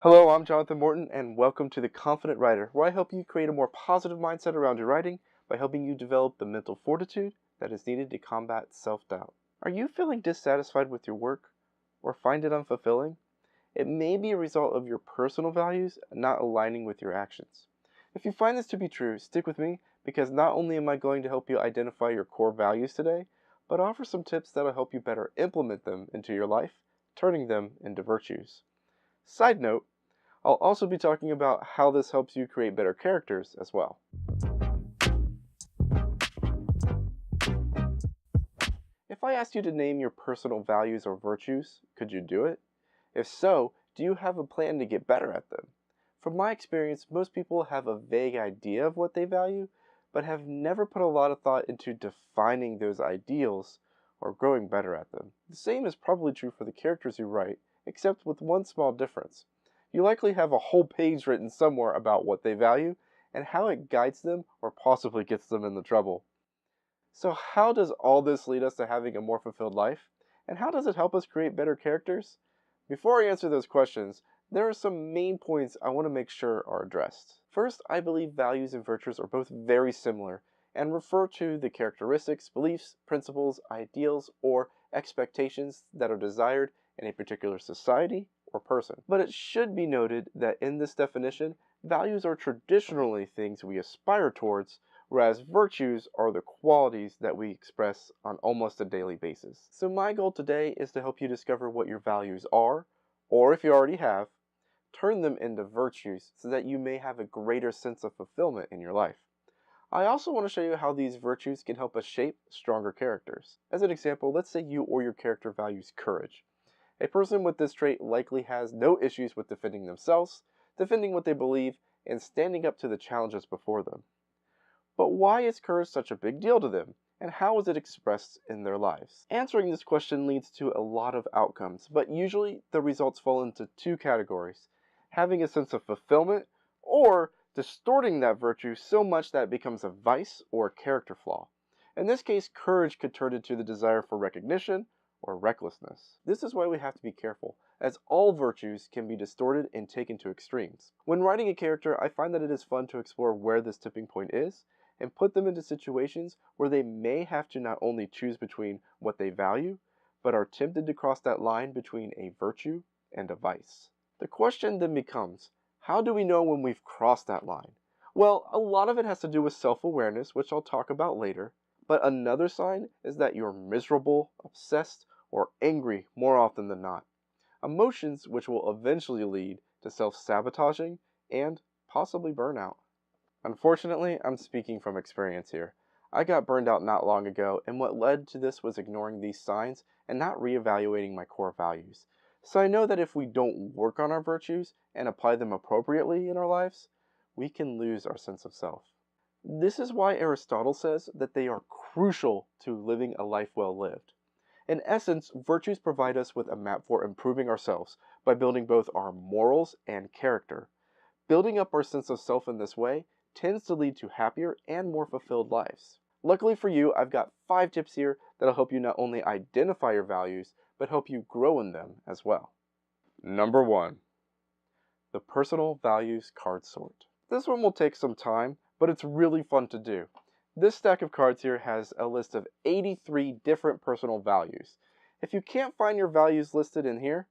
Hello, I'm Jonathan Morton, and welcome to The Confident Writer, where I help you create a more positive mindset around your writing by helping you develop the mental fortitude that is needed to combat self-doubt. Are you feeling dissatisfied with your work or find it unfulfilling? It may be a result of your personal values not aligning with your actions. If you find this to be true, stick with me because not only am I going to help you identify your core values today, but offer some tips that'll help you better implement them into your life, turning them into virtues. Side note, I'll also be talking about how this helps you create better characters as well. If I asked you to name your personal values or virtues, could you do it? If so, do you have a plan to get better at them? From my experience, most people have a vague idea of what they value, but have never put a lot of thought into defining those ideals or growing better at them. The same is probably true for the characters you write, except with one small difference. You likely have a whole page written somewhere about what they value and how it guides them or possibly gets them into trouble. So how does all this lead us to having a more fulfilled life? And how does it help us create better characters? Before I answer those questions, there are some main points I want to make sure are addressed. First, I believe values and virtues are both very similar and refer to the characteristics, beliefs, principles, ideals, or expectations that are desired in a particular society or person. But it should be noted that in this definition, values are traditionally things we aspire towards, whereas virtues are the qualities that we express on almost a daily basis. So my goal today is to help you discover what your values are, or if you already have, turn them into virtues so that you may have a greater sense of fulfillment in your life. I also want to show you how these virtues can help us shape stronger characters. As an example, let's say you or your character values courage. A person with this trait likely has no issues with defending themselves, defending what they believe, and standing up to the challenges before them. But why is courage such a big deal to them, and how is it expressed in their lives? Answering this question leads to a lot of outcomes, but usually the results fall into two categories: having a sense of fulfillment, or distorting that virtue so much that it becomes a vice or a character flaw. In this case, courage could turn into the desire for recognition or recklessness. This is why we have to be careful, as all virtues can be distorted and taken to extremes. When writing a character, I find that it is fun to explore where this tipping point is, and put them into situations where they may have to not only choose between what they value, but are tempted to cross that line between a virtue and a vice. The question then becomes, how do we know when we've crossed that line? Well, a lot of it has to do with self-awareness, which I'll talk about later, but another sign is that you're miserable, obsessed, or angry more often than not. Emotions which will eventually lead to self-sabotaging and possibly burnout. Unfortunately, I'm speaking from experience here. I got burned out not long ago, and what led to this was ignoring these signs and not reevaluating my core values. So I know that if we don't work on our virtues and apply them appropriately in our lives, we can lose our sense of self. This is why Aristotle says that they are crucial to living a life well lived. In essence, virtues provide us with a map for improving ourselves by building both our morals and character. Building up our sense of self in this way tends to lead to happier and more fulfilled lives. Luckily for you, I've got 5 tips here that'll help you not only identify your values, but help you grow in them as well. Number 1. The personal values card sort. This one will take some time, but it's really fun to do. This stack of cards here has a list of 83 different personal values. If you can't find your values listed in here,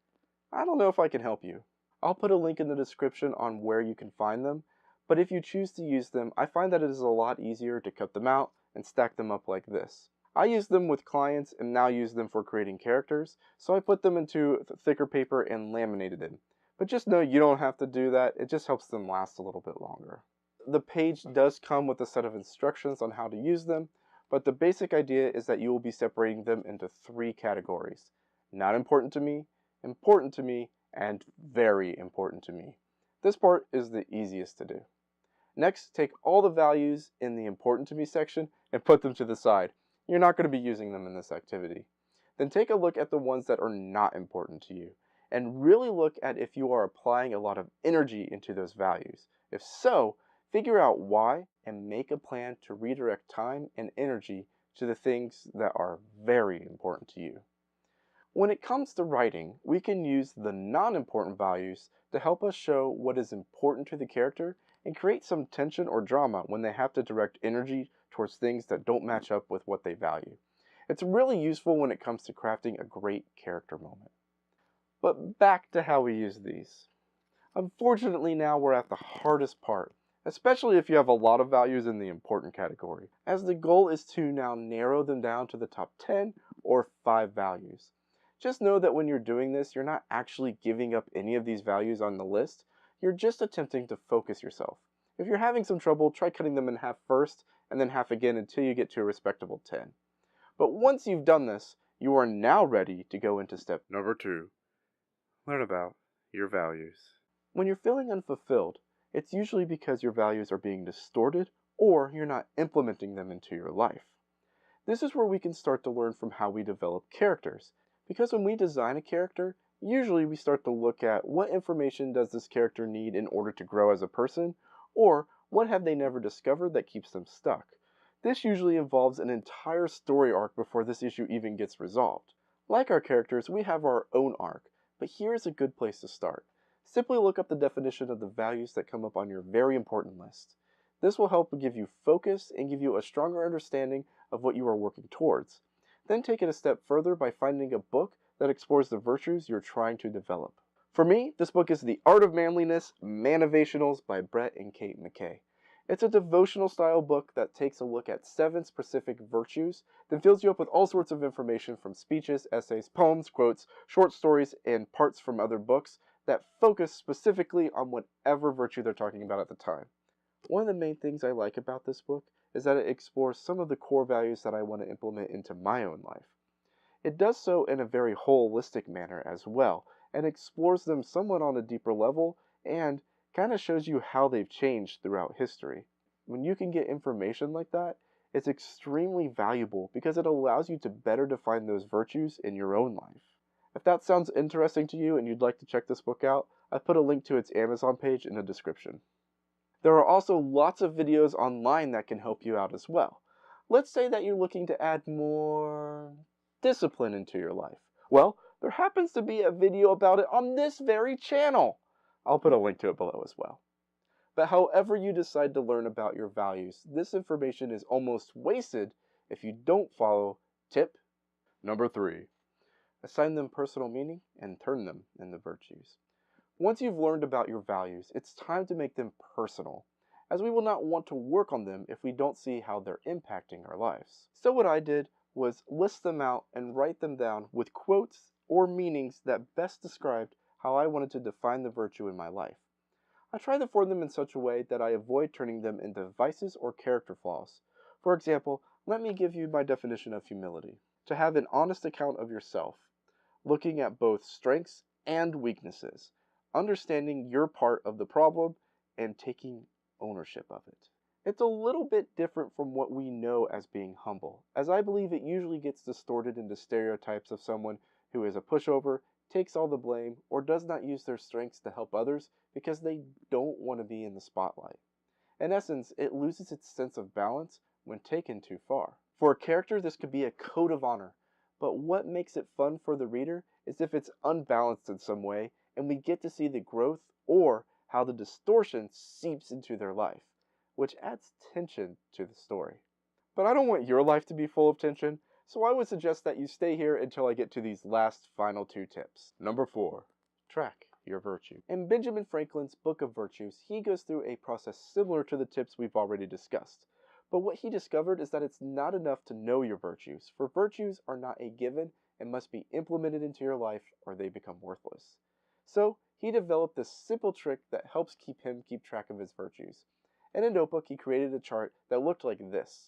I don't know if I can help you. I'll put a link in the description on where you can find them, but if you choose to use them, I find that it is a lot easier to cut them out and stack them up like this. I use them with clients and now use them for creating characters, so I put them into thicker paper and laminated them. But just know you don't have to do that, it just helps them last a little bit longer. The page does come with a set of instructions on how to use them, but the basic idea is that you will be separating them into 3 categories: not important to me, and very important to me. This part is the easiest to do. Next, take all the values in the important to me section and put them to the side. You're not going to be using them in this activity. Then take a look at the ones that are not important to you, and really look at if you are applying a lot of energy into those values. If so, figure out why and make a plan to redirect time and energy to the things that are very important to you. When it comes to writing, we can use the non-important values to help us show what is important to the character and create some tension or drama when they have to direct energy towards things that don't match up with what they value. It's really useful when it comes to crafting a great character moment. But back to how we use these. Unfortunately, now we're at the hardest part, especially if you have a lot of values in the important category, as the goal is to now narrow them down to the top 10 or 5 values. Just know that when you're doing this, you're not actually giving up any of these values on the list, you're just attempting to focus yourself. If you're having some trouble, try cutting them in half first, and then half again until you get to a respectable 10. But once you've done this, you are now ready to go into step number 2. Learn about your values. When you're feeling unfulfilled, it's usually because your values are being distorted or you're not implementing them into your life. This is where we can start to learn from how we develop characters, because when we design a character, usually we start to look at what information does this character need in order to grow as a person, or what have they never discovered that keeps them stuck. This usually involves an entire story arc before this issue even gets resolved. Like our characters, we have our own arc, but here's a good place to start. Simply look up the definition of the values that come up on your very important list. This will help give you focus and give you a stronger understanding of what you are working towards. Then take it a step further by finding a book that explores the virtues you're trying to develop. For me, this book is The Art of Manliness, Manovationals by Brett and Kate McKay. It's a devotional style book that takes a look at 7 specific virtues, then fills you up with all sorts of information from speeches, essays, poems, quotes, short stories, and parts from other books that focus specifically on whatever virtue they're talking about at the time. One of the main things I like about this book is that it explores some of the core values that I want to implement into my own life. It does so in a very holistic manner as well, and explores them somewhat on a deeper level, and kind of shows you how they've changed throughout history. When you can get information like that, it's extremely valuable because it allows you to better define those virtues in your own life. If that sounds interesting to you and you'd like to check this book out, I've put a link to its Amazon page in the description. There are also lots of videos online that can help you out as well. Let's say that you're looking to add more discipline into your life. Well, there happens to be a video about it on this very channel. I'll put a link to it below as well. But however you decide to learn about your values, this information is almost wasted if you don't follow tip number 3. Assign them personal meaning and turn them into virtues. Once you've learned about your values, it's time to make them personal, as we will not want to work on them if we don't see how they're impacting our lives. So what I did was list them out and write them down with quotes or meanings that best described how I wanted to define the virtue in my life. I try to form them in such a way that I avoid turning them into vices or character flaws. For example, let me give you my definition of humility. To have an honest account of yourself, looking at both strengths and weaknesses, understanding your part of the problem, and taking ownership of it. It's a little bit different from what we know as being humble, as I believe it usually gets distorted into stereotypes of someone who is a pushover, takes all the blame, or does not use their strengths to help others because they don't want to be in the spotlight. In essence, it loses its sense of balance when taken too far. For a character, this could be a code of honor, but what makes it fun for the reader is if it's unbalanced in some way and we get to see the growth or how the distortion seeps into their life, which adds tension to the story. But I don't want your life to be full of tension, so I would suggest that you stay here until I get to these last final 2 tips. Number 4, track your virtue. In Benjamin Franklin's Book of Virtues, he goes through a process similar to the tips we've already discussed. But what he discovered is that it's not enough to know your virtues, for virtues are not a given and must be implemented into your life or they become worthless. So he developed this simple trick that helps him keep track of his virtues. In a notebook, he created a chart that looked like this.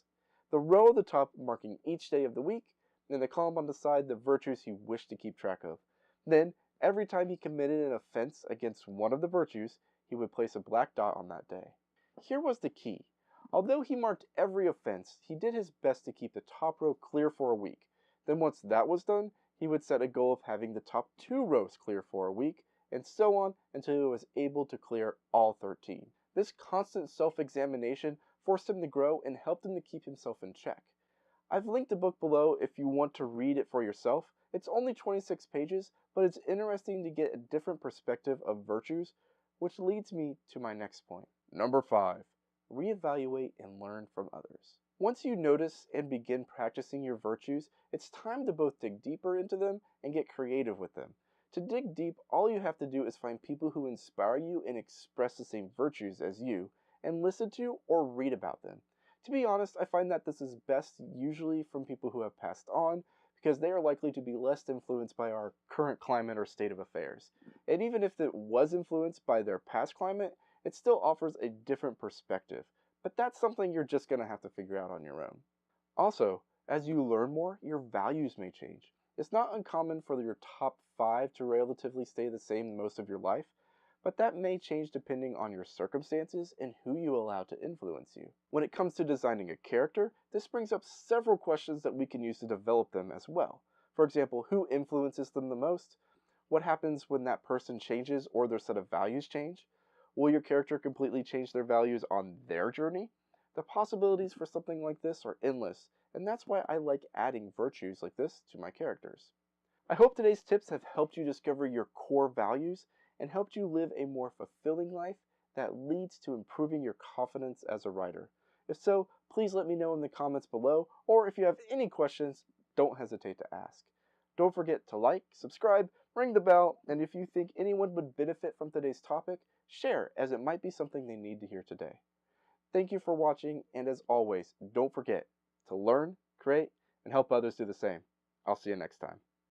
The row at the top marking each day of the week, and the column on the side the virtues he wished to keep track of. Then, every time he committed an offense against one of the virtues, he would place a black dot on that day. Here was the key. Although he marked every offense, he did his best to keep the top row clear for a week. Then once that was done, he would set a goal of having the top 2 rows clear for a week, and so on until he was able to clear all 13. This constant self-examination forced him to grow and helped him to keep himself in check. I've linked the book below if you want to read it for yourself, It's only 26 pages, but it's interesting to get a different perspective of virtues, which leads me to my next point. Number 5, reevaluate and learn from others. Once you notice and begin practicing your virtues, it's time to both dig deeper into them and get creative with them. To dig deep, all you have to do is find people who inspire you and express the same virtues as you, and listen to or read about them. To be honest, I find that this is best usually from people who have passed on, because they are likely to be less influenced by our current climate or state of affairs. And even if it was influenced by their past climate, it still offers a different perspective. But that's something you're just going to have to figure out on your own. Also, as you learn more, your values may change. It's not uncommon for your top 5 to relatively stay the same most of your life, but that may change depending on your circumstances and who you allow to influence you. When it comes to designing a character, this brings up several questions that we can use to develop them as well. For example, who influences them the most? What happens when that person changes or their set of values change? Will your character completely change their values on their journey? The possibilities for something like this are endless, and that's why I like adding virtues like this to my characters. I hope today's tips have helped you discover your core values and helped you live a more fulfilling life that leads to improving your confidence as a writer. If so, please let me know in the comments below, or if you have any questions, don't hesitate to ask. Don't forget to like, subscribe, ring the bell, and if you think anyone would benefit from today's topic, share, as it might be something they need to hear today. Thank you for watching, and as always, don't forget to learn, create, and help others do the same. I'll see you next time.